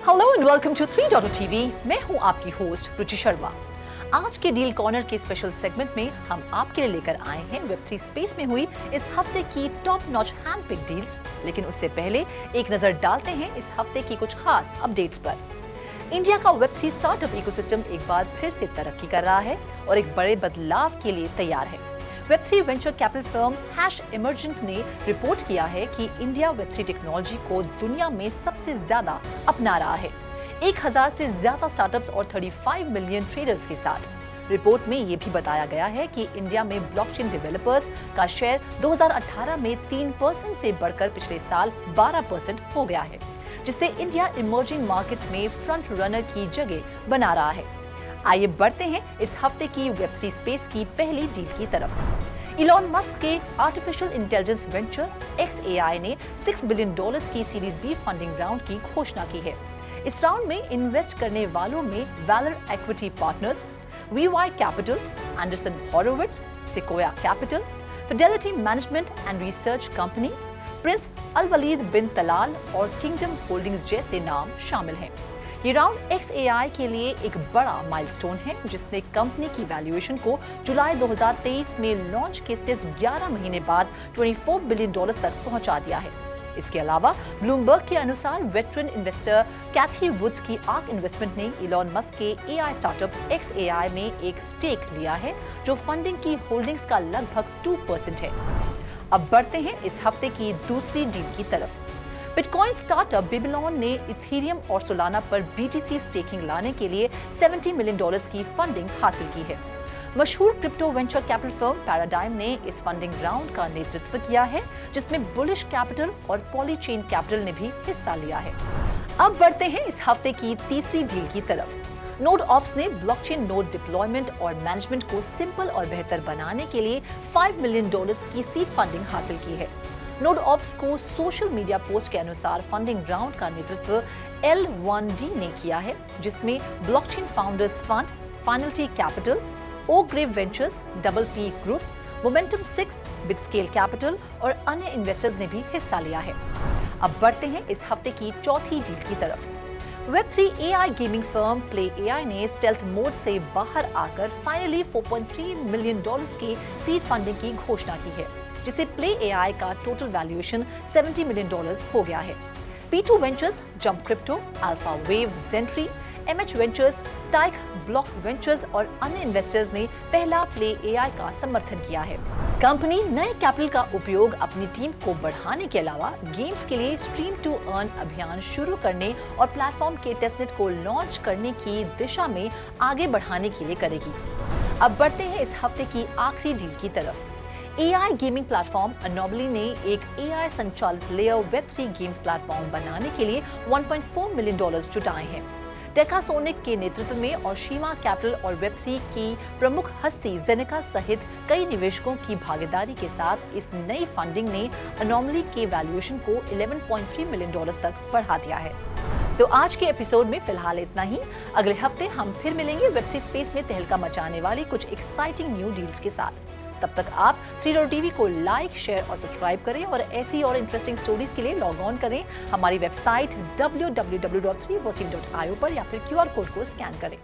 Hello and welcome to 3.0 TV. मैं हूं आपकी होस्ट रुचि शर्मा। आज के डील कॉर्नर के स्पेशल सेगमेंट में हम आपके लिए लेकर आए हैं वेब3 स्पेस में हुई इस हफ्ते की टॉप नॉच हैंडपिक डील्स। लेकिन उससे पहले एक नजर डालते हैं इस हफ्ते की कुछ खास अपडेट्स पर। इंडिया का वेब3 स्टार्टअप इकोसिस्टम एक बार फिर से तरक्की कर रहा है और एक बड़े बदलाव के लिए तैयार है। Web3 venture capital firm #emergent ने रिपोर्ट किया है कि इंडिया वेब3 टेक्नोलॉजी को दुनिया में सबसे ज्यादा अपना रहा है, 1000 से ज्यादा स्टार्टअप्स और 35 मिलियन ट्रेडर्स के साथ। रिपोर्ट में ये भी बताया गया है कि इंडिया में ब्लॉकचेन डेवलपर्स का शेयर 2018 में 3% से बढ़कर पिछले साल 12% हो गया है, जिससे इंडिया इमर्जिंग मार्केट्स में फ्रंट रनर की जगह बना रहा है। आइए बढ़ते हैं इस हफ्ते की वेब3 स्पेस की पहली डील की तरफ। इलॉन मस्क के आर्टिफिशियल इंटेलिजेंस वेंचर XAI ने $6 बिलियन की सीरीज बी फंडिंग राउंड की घोषणा की है। इस राउंड में इन्वेस्ट करने वालों में Valor equity partners, VY capital, Andreessen Horowitz, Sequoia capital, Fidelity management and research company, prince Al Waleed bin Talal और किंगडम होल्डिंग्स जैसे नाम शामिल हैं। ये राउंड XAI के लिए एक बड़ा माइलस्टोन है, जिसने कंपनी की वैल्यूएशन को जुलाई 2023 में लॉन्च के सिर्फ 11 महीने बाद $24 बिलियन तक पहुंचा दिया है। इसके अलावा ब्लूमबर्ग के अनुसार वेटरन इन्वेस्टर कैथी वुड्स की आर्क इन्वेस्टमेंट ने इलॉन मस्क के AI स्टार्टअप XAI में एक स्टेक लिया है, जो फंडिंग की होल्डिंग्स का लगभग 2% है। अब बढ़ते हैं इस हफ्ते की दूसरी डील की तरफ। बिटकॉइन स्टार्टअप बेबीलोन ने इथेरियम और सोलाना पर BTC स्टेकिंग लाने के लिए $70 मिलियन की फंडिंग हासिल की है। मशहूर crypto venture capital firm paradigm ने इस फंडिंग राउंड का नेतृत्व किया है, जिसमें बुलिश कैपिटल और पॉलीचेन कैपिटल ने भी हिस्सा लिया है। अब बढ़ते हैं इस हफ्ते की तीसरी डील की तरफ। नोडऑप्स ने ब्लॉकचेन नोड डिप्लॉयमेंट और मैनेजमेंट को सिंपल और बेहतर बनाने के लिए $5 मिलियन की सीड फंडिंग हासिल की है। नोडऑप्स को सोशल मीडिया पोस्ट के अनुसार फंडिंग राउंड का नेतृत्व L1D ने किया है, जिसमें blockchain founders fund, finality capital, oak grove ventures, डबल-P ग्रुप, मोमेंटम 6, बिटस्केल कैपिटल और अन्य इन्वेस्टर्स ने भी हिस्सा लिया है। अब बढ़ते हैं इस हफ्ते की चौथी डील की तरफ। वेब3 AI gaming firm Play AI ने स्टेल्थ मोड से बाहर आकर फाइनली $4.3 मिलियन की सीड फंडिंग की घोषणा की है, जिसे प्ले AI का टोटल वैल्यूएशन $70 मिलियन हो गया है। P2 ventures, Jump Crypto, Alpha Wave, Gentry, MH ventures, Tykhe Block Ventures और अन्य इन्वेस्टर्स ने पहला प्ले AI का समर्थन किया है। कंपनी नए कैपिटल का उपयोग अपनी टीम को बढ़ाने के अलावा गेम्स के लिए स्ट्रीम टू अर्न अभियान शुरू करने और प्लेटफॉर्म के टेस्टनेट को लॉन्च करने की दिशा में आगे बढ़ाने के लिए करेगी। अब बढ़ते हैं इस हफ्ते की आखिरी डील की तरफ। AI गेमिंग प्लेटफॉर्म अनोमली ने एक AI संचालित लेयर वेब3 गेम्स प्लेटफॉर्म बनाने के लिए $1.4 मिलियन जुटाए हैं। टेकासोनिक के नेतृत्व में और शीमा कैपिटल और वेब3 की प्रमुख हस्ती जेनिका सहित कई निवेशकों की भागीदारी के साथ इस नई फंडिंग ने अनोमली के वैल्यूएशन को $11.3 मिलियन तक बढ़ा दिया है। तो आज के एपिसोड में फिलहाल इतना ही। अगले हफ्ते हम फिर मिलेंगे वेब3 स्पेस में तहलका मचाने वाली कुछ एक्साइटिंग न्यू डील्स के साथ। तब तक आप 3.0 टीवी को लाइक, शेयर और सब्सक्राइब करें और ऐसी और इंटरेस्टिंग स्टोरीज के लिए लॉग ऑन करें हमारी वेबसाइट www.3hosting.io पर या फिर QR कोड को स्कैन करें।